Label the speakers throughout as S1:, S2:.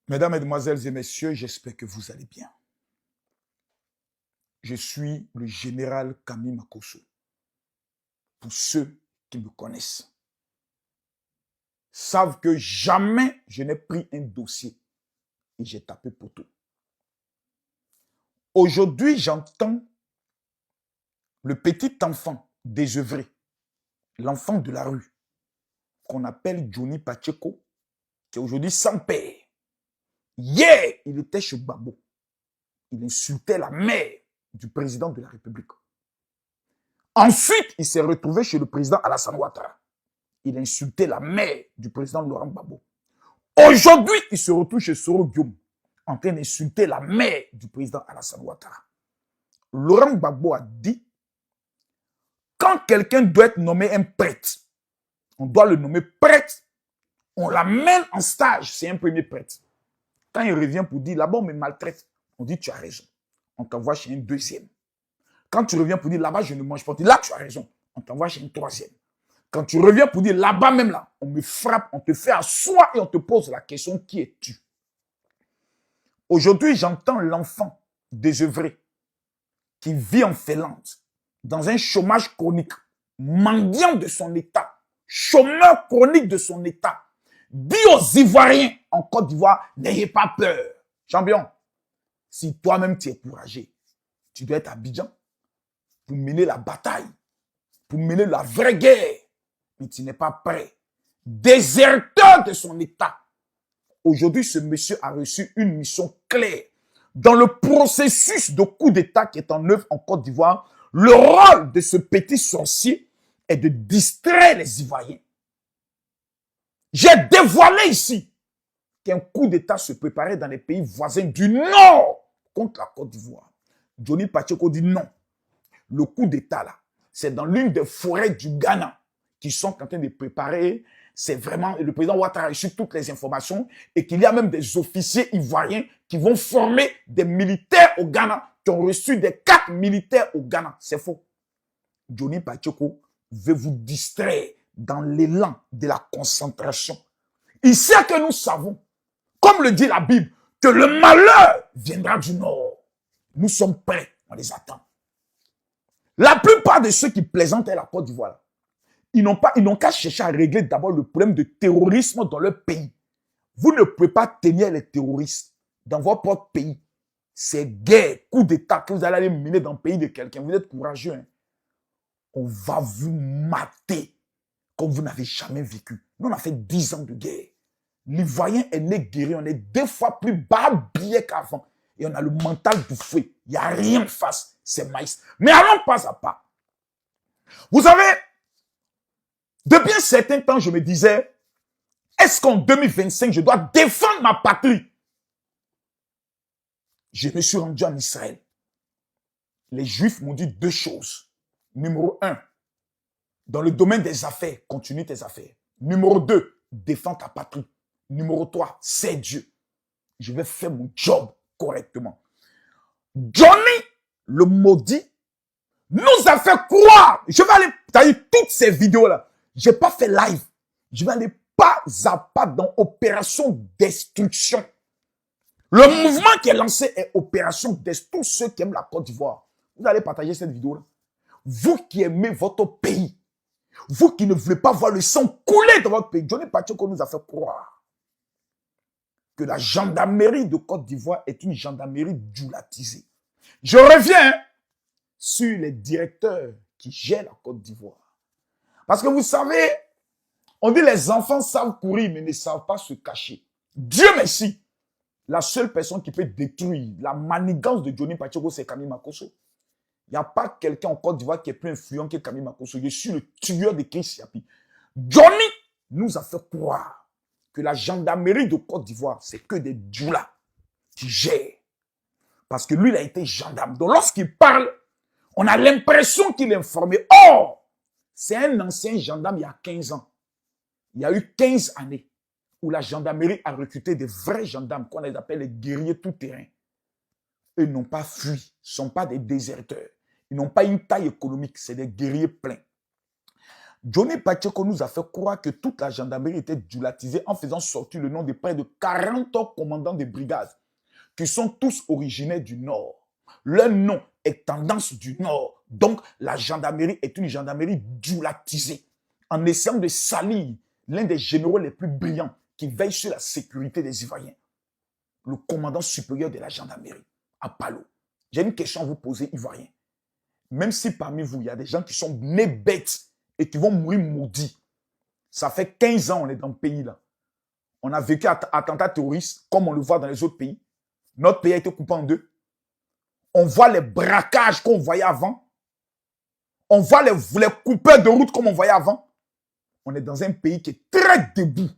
S1: Mesdames, Mesdemoiselles et Messieurs, j'espère que vous allez bien. Je suis le général Kami Makosso. Pour ceux qui me connaissent, savent que jamais je n'ai pris un dossier et j'ai tapé poteau. Aujourd'hui, j'entends le petit enfant désœuvré, l'enfant de la rue, qu'on appelle Johnny Pacheco, qui est aujourd'hui sans père. Hier, il était chez Gbagbo. Il insultait la mère du président de la République. Ensuite, il s'est retrouvé chez le président Alassane Ouattara. Il insultait la mère du président Laurent Gbagbo. Aujourd'hui, il se retrouve chez Soro Guillaume, en train d'insulter la mère du président Alassane Ouattara. Laurent Gbagbo a dit, quand quelqu'un doit être nommé un prêtre, on doit le nommer prêtre, on l'amène en stage, c'est un premier prêtre. Quand il revient pour dire, là-bas on me maltraite, on dit, tu as raison. On t'envoie chez un deuxième. Quand tu reviens pour dire, là-bas je ne mange pas, on dit, là tu as raison. On t'envoie chez un troisième. Quand tu reviens pour dire, là-bas même là, on me frappe, on te fait asseoir et on te pose la question, qui es-tu? Aujourd'hui, j'entends l'enfant désœuvré qui vit en Finlande, dans un chômage chronique, mendiant de son état, chômeur chronique de son état, dit aux Ivoiriens en Côte d'Ivoire, n'ayez pas peur. Champion, si toi-même tu es courageux, tu dois être à Abidjan pour mener la bataille, pour mener la vraie guerre, mais tu n'es pas prêt. Déserteur de son état. Aujourd'hui, ce monsieur a reçu une mission claire. Dans le processus de coup d'État qui est en œuvre en Côte d'Ivoire, le rôle de ce petit sorcier est de distraire les Ivoiriens. J'ai dévoilé ici qu'un coup d'État se préparait dans les pays voisins du Nord contre la Côte d'Ivoire. Johnny Pacheco dit non. Le coup d'État là, c'est dans l'une des forêts du Ghana qui sont en train de préparer. C'est vraiment, le président Ouattara a reçu toutes les informations et qu'il y a même des officiers ivoiriens qui vont former des militaires au Ghana, qui ont reçu des 4 militaires au Ghana. C'est faux. Johnny Pacheco veut vous distraire dans l'élan de la concentration. Il sait que nous savons, comme le dit la Bible, que le malheur viendra du Nord. Nous sommes prêts, on les attend. La plupart de ceux qui plaisantent à la Côte d'Ivoire, ils n'ont qu'à chercher à régler d'abord le problème de terrorisme dans leur pays. Vous ne pouvez pas tenir les terroristes dans votre propre pays. C'est guerre, coup d'État que vous allez aller mener dans le pays de quelqu'un. Vous êtes courageux. Hein? On va vous mater comme vous n'avez jamais vécu. Nous, on a fait 10 ans de guerre. L'Ivoirien est né guéri. On est 2 fois plus barbillé qu'avant. Et on a le mental bouffé. Il n'y a rien en face. C'est maïs. Mais allons pas à pas. Vous savez, depuis un certain temps, je me disais, est-ce qu'en 2025, je dois défendre ma patrie? Je me suis rendu en Israël. Les Juifs m'ont dit 2 choses. Numéro 1, dans le domaine des affaires, continue tes affaires. Numéro 2, défends ta patrie. Numéro 3, c'est Dieu. Je vais faire mon job correctement. Johnny, le maudit, nous a fait croire. Je vais aller, t'as eu toutes ces vidéos-là. Je n'ai pas fait live. Je vais aller pas à pas dans opération destruction. Le mouvement qui est lancé est opération destruction. Tous ceux qui aiment la Côte d'Ivoire, vous allez partager cette vidéo-là. Vous qui aimez votre pays, vous qui ne voulez pas voir le sang couler dans votre pays, Johnny Pacheco nous a fait croire que la gendarmerie de Côte d'Ivoire est une gendarmerie djoulatisée. Je reviens sur les directeurs qui gèrent la Côte d'Ivoire. Parce que vous savez, on dit les enfants savent courir mais ne savent pas se cacher. Dieu merci, la seule personne qui peut détruire la manigance de Johnny Pacheco, c'est Kami Makosso. Il n'y a pas quelqu'un en Côte d'Ivoire qui est plus influent que Kami Makosso. Je suis le tueur de Chris Yapi. Johnny nous a fait croire que la gendarmerie de Côte d'Ivoire, c'est que des djoulas qui gèrent. Parce que lui, il a été gendarme. Donc lorsqu'il parle, on a l'impression qu'il est informé. Or, c'est un ancien gendarme il y a 15 ans. Il y a eu 15 années où la gendarmerie a recruté des vrais gendarmes qu'on appelle les guerriers tout-terrain. Eux n'ont pas fui, ne sont pas des déserteurs. Ils n'ont pas une taille économique, c'est des guerriers pleins. Johnny Pacheco nous a fait croire que toute la gendarmerie était djulatisée en faisant sortir le nom de près de 40 commandants de brigades qui sont tous originaires du Nord. Leur nom est tendance du Nord. Donc, la gendarmerie est une gendarmerie djulatisée en essayant de salir l'un des généraux les plus brillants qui veille sur la sécurité des Ivoiriens, le commandant supérieur de la gendarmerie, à Palo. J'ai une question à vous poser, Ivoiriens. Même si parmi vous, il y a des gens qui sont nés bêtes et qui vont mourir maudits. Ça fait 15 ans qu'on est dans le pays là. On a vécu attentat terroriste comme on le voit dans les autres pays. Notre pays a été coupé en deux. On voit les braquages qu'on voyait avant. On voit les coupeurs de route comme on voyait avant. On est dans un pays qui est très debout.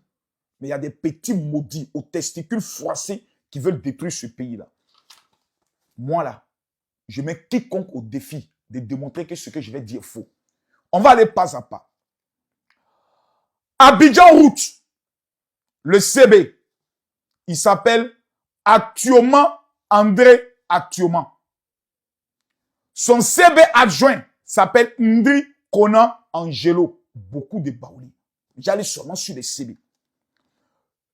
S1: Mais il y a des petits maudits aux testicules froissés qui veulent détruire ce pays-là. Moi là, je mets quiconque au défi de démontrer que ce que je vais dire est faux. On va aller pas à pas. Abidjan route, le CB, il s'appelle Actuellement André Actuellement. Son CB adjoint s'appelle Ndri Conan Angelo. Beaucoup de baouli. J'allais seulement sur les CB.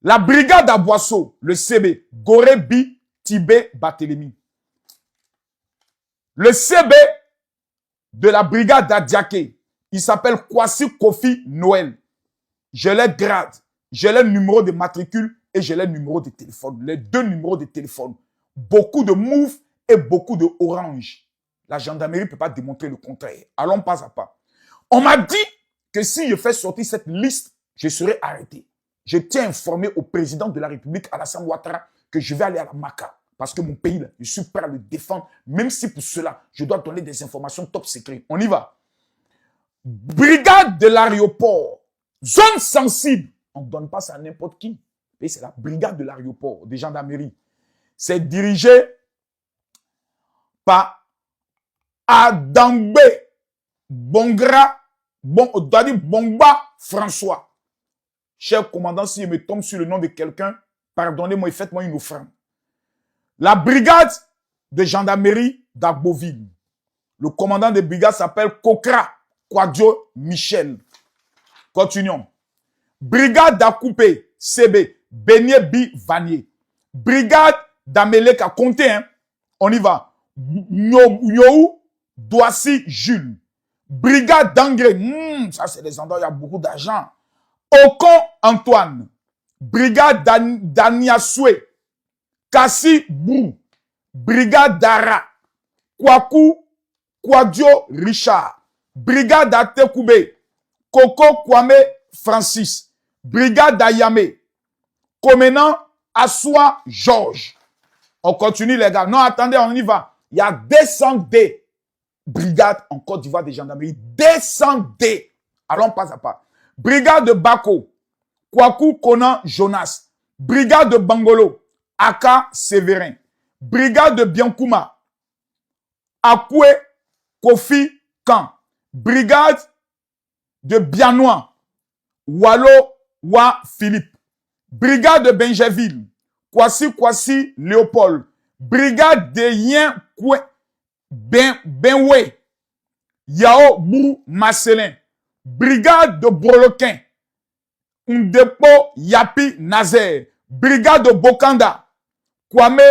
S1: La brigade à Boisseau, le CB, Gorebi Tibé Barthélemy. Le CB de la brigade d'Adiaké, il s'appelle Kwasi Kofi Noël. J'ai les grades, j'ai les numéros de matricule et j'ai les numéros de téléphone. Les deux numéros de téléphone. Beaucoup de Move et beaucoup de Orange. La gendarmerie ne peut pas démontrer le contraire. Allons pas à pas. On m'a dit que si je fais sortir cette liste, je serai arrêté. Je tiens à informer au président de la République, Alassane Ouattara, que je vais aller à la Maca. Parce que mon pays, là, je suis prêt à le défendre, même si pour cela, je dois donner des informations top secret. On y va. Brigade de l'aéroport. Zone sensible. On ne donne pas ça à n'importe qui. Et c'est la brigade de l'aéroport, des gendarmeries. C'est dirigé par Adambe Bongra, Bongba François. Cher commandant, si je me tombe sur le nom de quelqu'un, pardonnez-moi et faites-moi une offrande. La brigade de gendarmerie d'Agboville. Le commandant de brigade s'appelle Kokra Kwadjo Michel. Continuons. Brigade d'Akoupé, CB, Beignet Bi Vanier. Brigade d'Ameleka, comptez, hein. On y va. Nyou Douassi Jules. Brigade d'Angré. Ça, c'est des endroits où il y a beaucoup d'argent. Ocon Antoine. Brigade d'Aniasoué. Kassi Brou. Brigade d'Ara. Kwaku Kwadjo Richard. Brigade d'Atekoubé. Koko Kwame Francis. Brigade d'Ayame. Comenant Assoua Georges. On continue les gars. Non, attendez, on y va. Il y a 200D brigades en Côte d'Ivoire des gendarmeries. 200D. Allons pas à pas. Brigade de Bako. Kwaku Konan Jonas. Brigade de Bangolo. Aka Séverin. Brigade de Biankouma. Akwe Kofi Kan. Brigade de Bianois. Walo Wa Philippe. Brigade de Benjaville. Kwasi Léopold. Brigade de Yen Kwe Benwe. Yao Bou Marcelin. Brigade de Broloquin. Ndepo Yapi Nazaire. Brigade de Bokanda. Kwame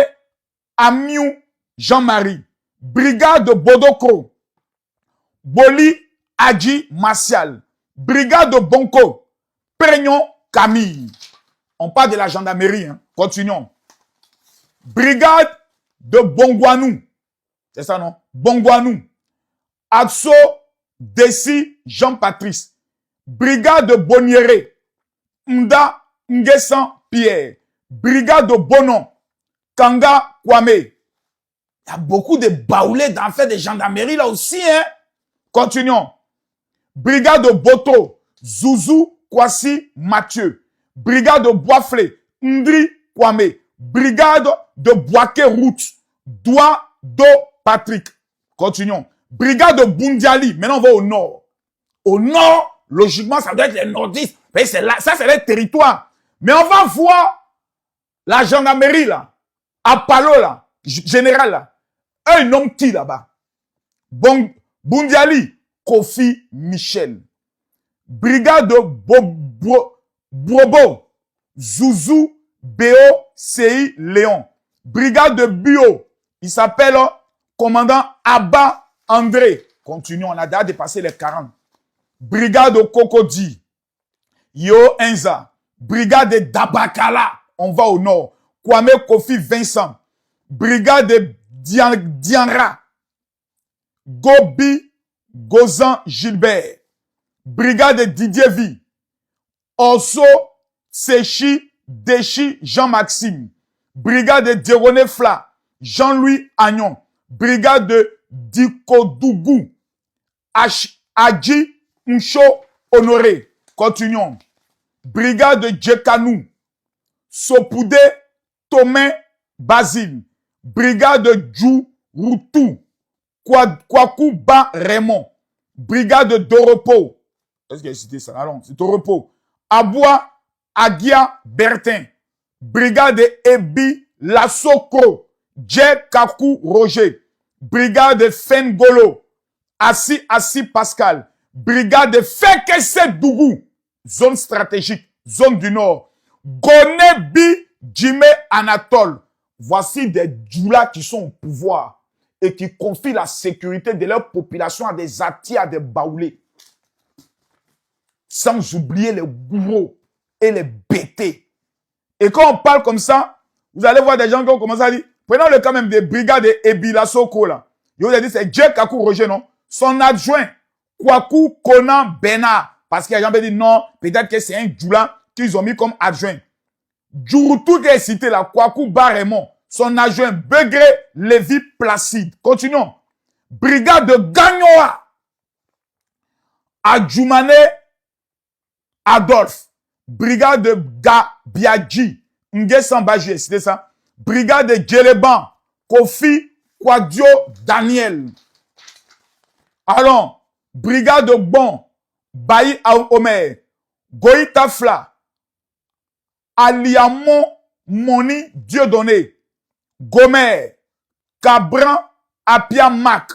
S1: Amiou Jean-Marie. Brigade de Bodoko. Boli Adji Martial. Brigade de Bonko. Prégnon Camille. On parle de la gendarmerie. Hein. Continuons. Brigade de Bongwanou. C'est ça, non? Bongwanou. Atso Dessi Jean-Patrice. Brigade de Bonniéré. Mda Ngesan Pierre. Brigade de Bonon. Kanga Kwame. Il y a beaucoup de baoulés dans fait des gendarmeries là aussi. Hein? Continuons. Brigade de Boto. Zouzou Kwasi Mathieu. Brigade de Boisflé. Ndri Kwame. Brigade de Boaké Route. Doua Do Patrick. Continuons. Brigade de Bundiali. Maintenant, on va au nord. Au nord, logiquement, ça doit être les nordistes. Mais c'est là, ça, c'est les territoires. Mais on va voir la gendarmerie, là. À Palo, là. Général, là. Un homme qui, là-bas. Bundiali. Kofi Michel. Brigade de Brobo, Zouzou, Béo, CI, Léon. Brigade de Bio, il s'appelle commandant Abba André. Continuons, on a déjà dépassé les 40. Brigade de Kokodi, Yo Enza. Brigade de Dabakala, on va au nord. Kwame Kofi Vincent. Brigade de Dianra. Gobi Gozan Gilbert. Brigade de Didier Vi. Orso Sechi Dechi Jean-Maxime. Brigade de Dieroné Fla. Jean-Louis Agnon. Brigade de Dikodougou. Adji Ncho Honoré. Continuons. Brigade de Djekanou. Sopoudé Tomé Basile. Brigade de Djou Routou. Kwaku Ba Raymond. Brigade de Doropo. Est-ce qu'il a cité ça? Non, c'est Doropo. Aboua Agia Bertin. Brigade de Ebi Lassoko. Dje Kakou Roger. Brigade de Fengolo. Assi Pascal. Brigade de Fekese Dougou. Zone stratégique. Zone du Nord. Gonebi Djime Anatole. Voici des djoulas qui sont au pouvoir et qui confient la sécurité de leur population à des Atis, à des Baoulés. Sans oublier les gourous et les bêtés. Et quand on parle comme ça, vous allez voir des gens qui ont commencé à dire, prenons le cas même des brigades de Ebila Soko là. Ils ont dit c'est Dje Kakou Roger, non? Son adjoint, Kwaku Konan Bena. Parce qu'il y a des gens qui disent non, peut-être que c'est un djoula qu'ils ont mis comme adjoint. Djouroutou qui est cité là, Kwaku Baremon. Son adjoint, Begré Lévi Placide. Continuons. Brigade de Gagnoa. Adjoumane Adolphe. Brigade de Gabiadji. Ngesambaji, c'était ça. Brigade de Djeleban. Kofi Kwadio Daniel. Allons. Brigade de Bon. Bayi Omer. Goïta Fla. Aliamon Moni Dieudonné. Gomer. Cabran Apia Mac.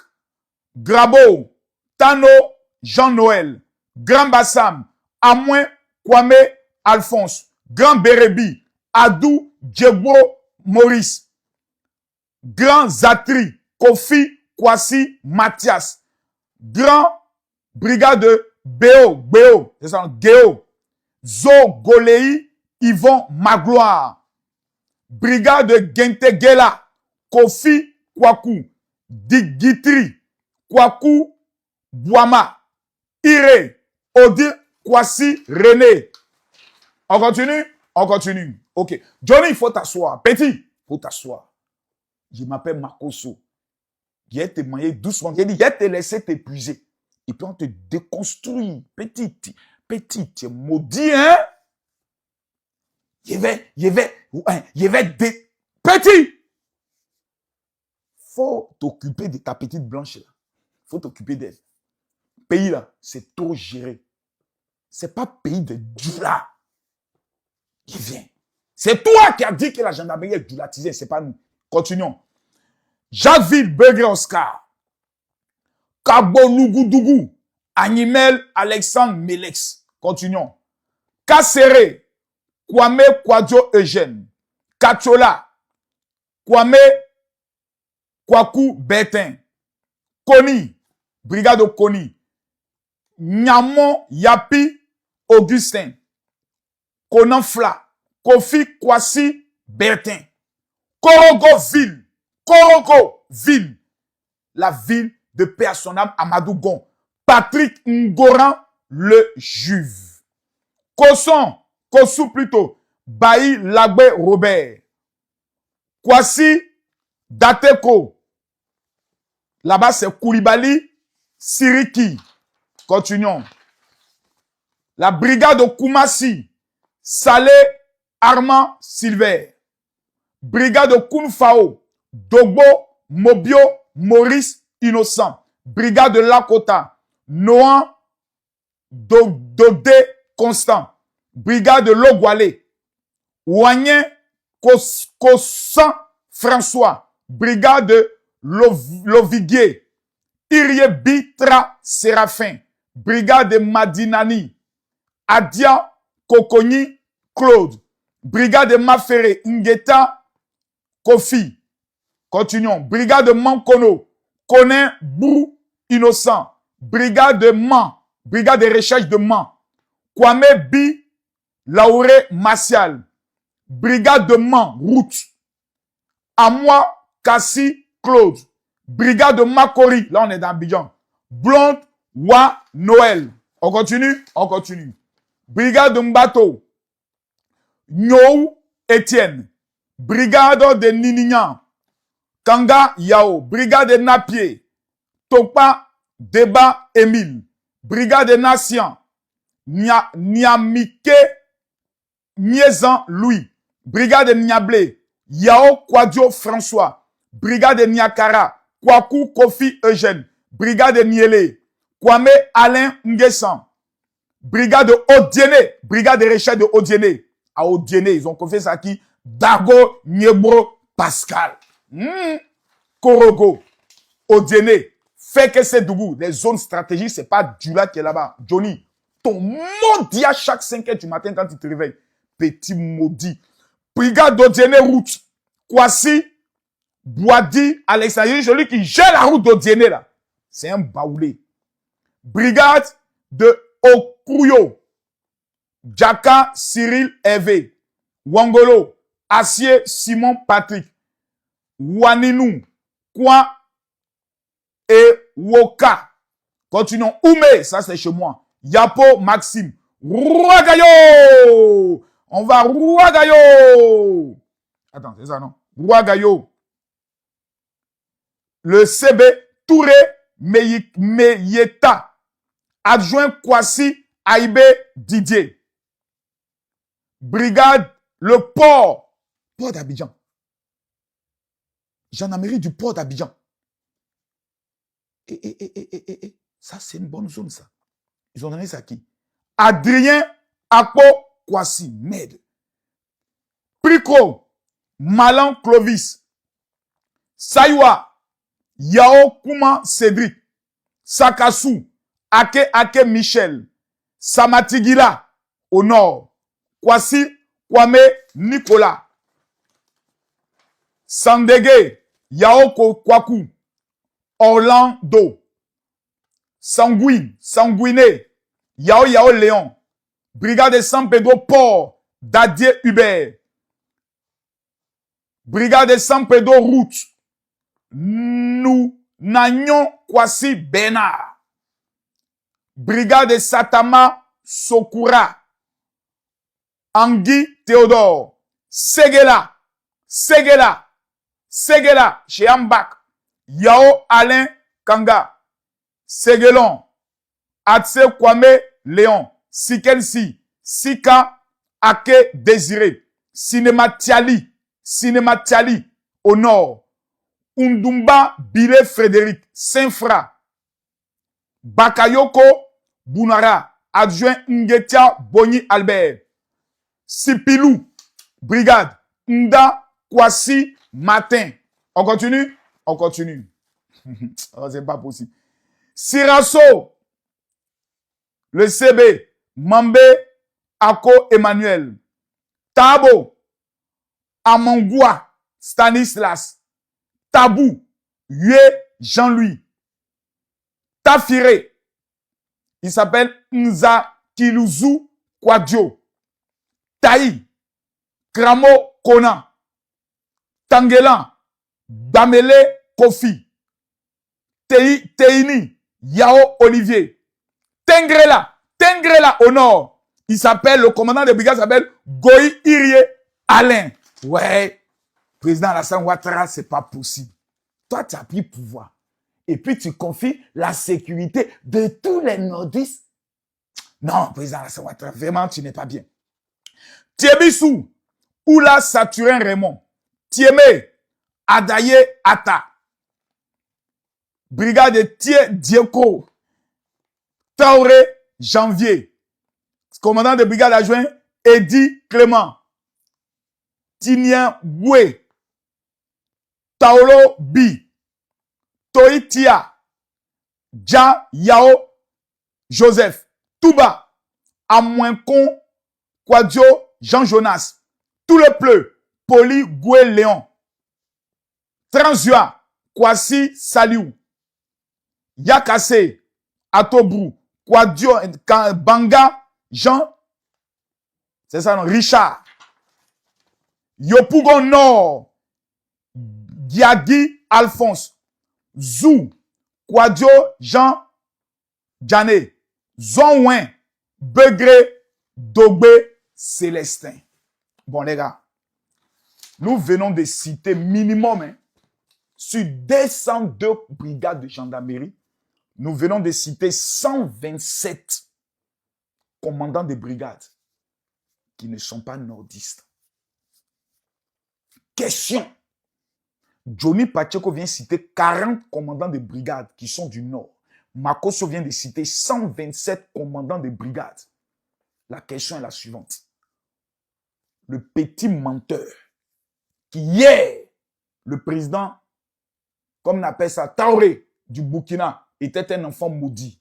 S1: Grabo. Tano Jean-Noël. Grand Bassam. Amouin Kwame Alphonse. Grand Bérébi. Adou Djebro Maurice. Grand Zatri. Kofi Kwasi Mathias. Grand Brigade de Béo. C'est ça, Géo. Zo Golei Yvon Magloire. Brigade de Gente Gela. Kofi Kwaku. Digitri. Kwaku Boama. Ire. Odile Kwasi René. On continue? On continue. Ok. Johnny, il faut t'asseoir. Petit, il faut t'asseoir. Je m'appelle Makoso. Je vais te manger doucement. Je vais te laisser t'épuiser. Et puis on te déconstruit. Petit, tu es maudit, hein? Petit! Faut t'occuper de ta petite blanche là. Faut t'occuper d'elle. Pays là, c'est trop géré. C'est pas pays de djoula. Il vient. C'est toi qui as dit que la gendarmerie est djoulatisée, c'est pas nous. Continuons. Jacquesville, Begré Oscar. Kabo Nougoudougu. Animel Alexandre Melex. Continuons. Kassere. Kwame Kwadio Eugène. Kachola. Kwame Kwaku Bertin. Koni. Brigade de Koni. Nyamon Yapi Augustin. Konanfla. Kofi Kwasi Bertin. Korogoville. Korogoville. La ville de paix à son âme Amadou Gon. Patrick Ngoran le Juve. Kossou plutôt. Bailly Lagbe Robert. Kwasi Dateko. Là-bas c'est Koulibaly Siriki. Continuons. La brigade de Koumassi. Salé Armand Silver. Brigade de Kounfao. Dogbo Mobio Maurice Innocent. Brigade de Lakota. Noan Dodé Constant. Brigade de Logwale. Ouagnen Kossan François. Brigade de Loviguier. Irie Bitra Séraphin. Brigade de Madinani. Adia Kokoni Claude. Brigade de Mafere Ngeta Kofi. Continuons. Brigade de Mankono. Konin Bou Innocent. Brigade de Man. Brigade de recherche de Man. Kwame Bi Lauré Martial. Brigade de Man Route. Amoa Kassi Claude. Brigade de Makori. Là, on est dans Abidjan. Blonde Wa Noël. On continue? On continue. Brigade de Mbato. Nyou Etienne. Brigade de Ninignan. Kanga Yao. Brigade de Napier. Topa Deba Emile. Brigade de Nation. Niamike Niezan Louis. Brigade de Niablé. Yao Kwadio François. Brigade de Niakara. Kwaku Kofi Eugène. Brigade de Niele. Kwame Alain Nguessan. Brigade de Odiene. Brigade de recherche de Odiene. À Odiene, ils ont confié ça à qui? Dago Niebro Pascal. Korogo. Odiene. Fait que c'est Dougou. Les zones stratégiques, c'est pas Dula qui est là-bas. Johnny, ton maudit à chaque 5 heures du matin quand tu te réveilles. Petit maudit. Brigade d'Odiene route. Kwasi, Boadi, Alexandre, celui qui gère la route d'Odiene là. C'est un baoulé. Brigade de Okuyo. Djaka Cyril Hervé. Wangolo. Acier Simon Patrick. Waninu. Kwa et Woka. Continuons. Oumé, ça c'est chez moi. Yapo Maxime. Rouagayo. On va Rouagayo. Attends, c'est ça non? Rouagayo. Le CB Touré Meyeta. Adjoint Kwasi Aïbé Didier. Brigade le port. Port d'Abidjan. Gendarmerie du port d'Abidjan. Ça, c'est une bonne zone, ça. Ils ont donné ça à qui? Adrien Akpo Kwasi. Merde. Prico. Malan Clovis. Saywa. Yao Kuma Cédric. Sakassou. Ake Michel. Samatigila. Au nord. Kwasi Kwame Nicolas. Sandege. Yao Kwaku. Orlando. Sanguiné. Yao Léon. Brigade de San Pedro Port. Dadier Hubert. Brigade de San Pedro Route. Nous Nagnon Kwasi Bernard. Brigade de Satama Sokura. Angui Théodore. Segela. Chez Ambak. Yao Alain Kanga. Seguelon. Atse Kwame Léon. Sikensi. Sika Ake Désiré. Cinématiali au nord. Undumba Bile Frédéric. Saint-Fra. Bakayoko Bounara. Adjoint Ngetia Boni Albert. Sipilou. Brigade. Nda Kwasi Matin. On continue? On continue. Oh, c'est pas possible. Sirasso. Le CB. Mambe Ako Emmanuel. Tabo. Amangua. Stanislas. Tabou. Yue Jean-Louis. Tafire. Il s'appelle Nza Kiluzu Kwadio. Taï. Kramo Kona. Tangelan. Damele Kofi. Teini. Yao Olivier. Tengrela au nord. Il s'appelle, le commandant de brigade s'appelle Goï Irie Alain. Ouais. Président Alassane Ouattara, c'est pas possible. Toi, tu as pris pouvoir. Et puis, tu confies la sécurité de tous les nordistes. Non, président Alassane Ouattara, vraiment, tu n'es pas bien. Thiebissou, Oula Saturin Raymond. Thiemé, Adaye Ata. Brigade de Thier Dieko. Taoré Janvier. Commandant de brigade adjoint, Eddy Clément. Tinien Boué. Taolo Bi. Toitia. Dja Yao Joseph. Touba. Amoincon, Quadio, Jean Jonas. Tout le pleu, Poli, Goué, Léon. Transua, Kwasi, Saliou. Yakase, Atobrou, Quadio, Banga, Jean. C'est ça, non? Richard. Yopougon Nord, Diagui, Alphonse. Zou, Quadio, Jean, Djané. Zonwen, Begré, Dogbé, Célestin. Bon, les gars, nous venons de citer minimum, hein, sur 202 brigades de gendarmerie, nous venons de citer 127 commandants de brigades qui ne sont pas nordistes. Question. Johnny Pacheco vient citer 40 commandants de brigades qui sont du nord. Makosso vient de citer 127 commandants de brigades. La question est la suivante. Le petit menteur qui hier, le président, comme on appelle ça, Traoré du Burkina, était un enfant maudit.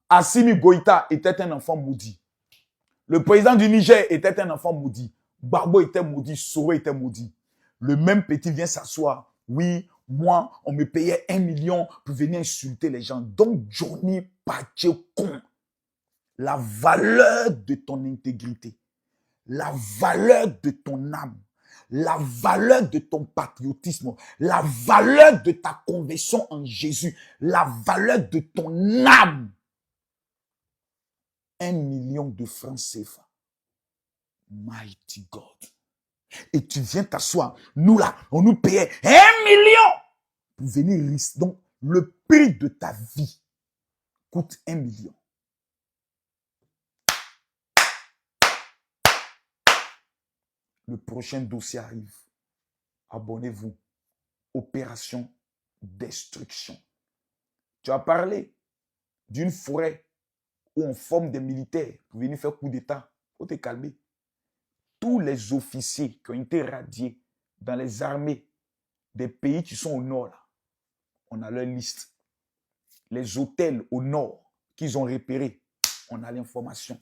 S1: Assimi Goïta était un enfant maudit. Le président du Niger était un enfant maudit. Gbagbo était maudit, Soro était maudit. Le même petit vient s'asseoir. Oui, moi, on me payait 1 million pour venir insulter les gens. Donc, Johnny Pacheco, la valeur de ton intégrité, la valeur de ton âme, la valeur de ton patriotisme, la valeur de ta conversion en Jésus, la valeur de ton âme. 1 million de francs CFA. Mighty God. Et tu viens t'asseoir. Nous là, on nous payait 1 million pour venir risquer. Donc, le prix de ta vie coûte 1 million. Le prochain dossier arrive. Abonnez-vous. Opération destruction. Tu as parlé d'une forêt où on forme des militaires pour venir faire coup d'État. Il faut te calmer. Tous les officiers qui ont été radiés dans les armées des pays qui sont au nord, là, on a leur liste. Les hôtels au nord qu'ils ont repérés, on a l'information.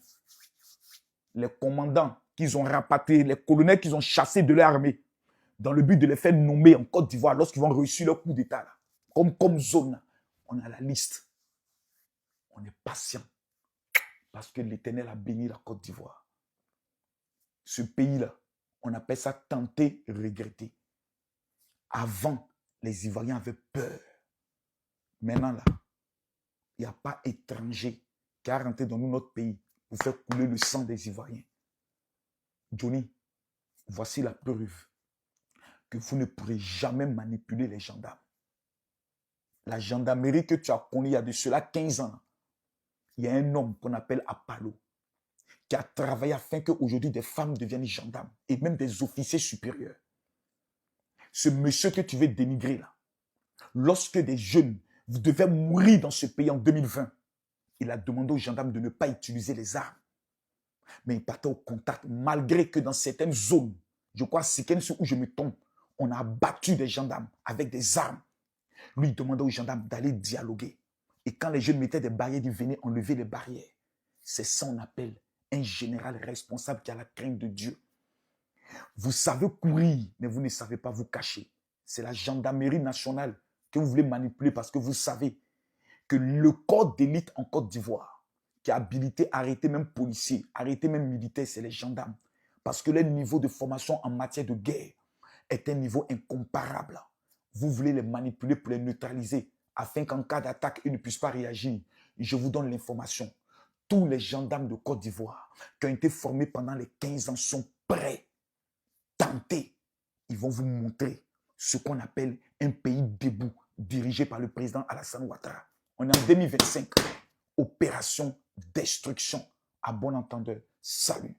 S1: Les commandants qu'ils ont rapatriés, les colonels qu'ils ont chassés de leur armée, dans le but de les faire nommer en Côte d'Ivoire lorsqu'ils vont réussir leur coup d'État, comme zone, on a la liste. On est patient parce que l'Éternel a béni la Côte d'Ivoire. Ce pays-là, on appelle ça tenter, regretter. Avant, les Ivoiriens avaient peur. Maintenant, là, il n'y a pas étranger qui a rentré dans notre pays pour faire couler le sang des Ivoiriens. Johnny, voici la preuve que vous ne pourrez jamais manipuler les gendarmes. La gendarmerie que tu as connue il y a de cela 15 ans, il y a un homme qu'on appelle Apollo qui a travaillé afin qu'aujourd'hui des femmes deviennent gendarmes et même des officiers supérieurs. Ce monsieur que tu veux dénigrer là, lorsque des jeunes devaient mourir dans ce pays en 2020, il a demandé aux gendarmes de ne pas utiliser les armes. Mais il partait au contact, malgré que dans certaines zones, je crois séquences où je me tombe, on a abattu des gendarmes avec des armes. Lui, il demandait aux gendarmes d'aller dialoguer. Et quand les jeunes mettaient des barrières, ils venaient enlever les barrières. C'est ça qu'on appelle un général responsable qui a la crainte de Dieu. Vous savez courir, mais vous ne savez pas vous cacher. C'est la gendarmerie nationale que vous voulez manipuler parce que vous savez que le corps d'élite en Côte d'Ivoire, qui a habilité à arrêter même policiers, arrêter même militaires, c'est les gendarmes. Parce que leur niveau de formation en matière de guerre est un niveau incomparable. Vous voulez les manipuler pour les neutraliser afin qu'en cas d'attaque, ils ne puissent pas réagir. Je vous donne l'information. Tous les gendarmes de Côte d'Ivoire qui ont été formés pendant les 15 ans sont prêts, tentés. Ils vont vous montrer ce qu'on appelle un pays debout, dirigé par le président Alassane Ouattara. On est en 2025. Opération destruction. À bon entendeur, salut.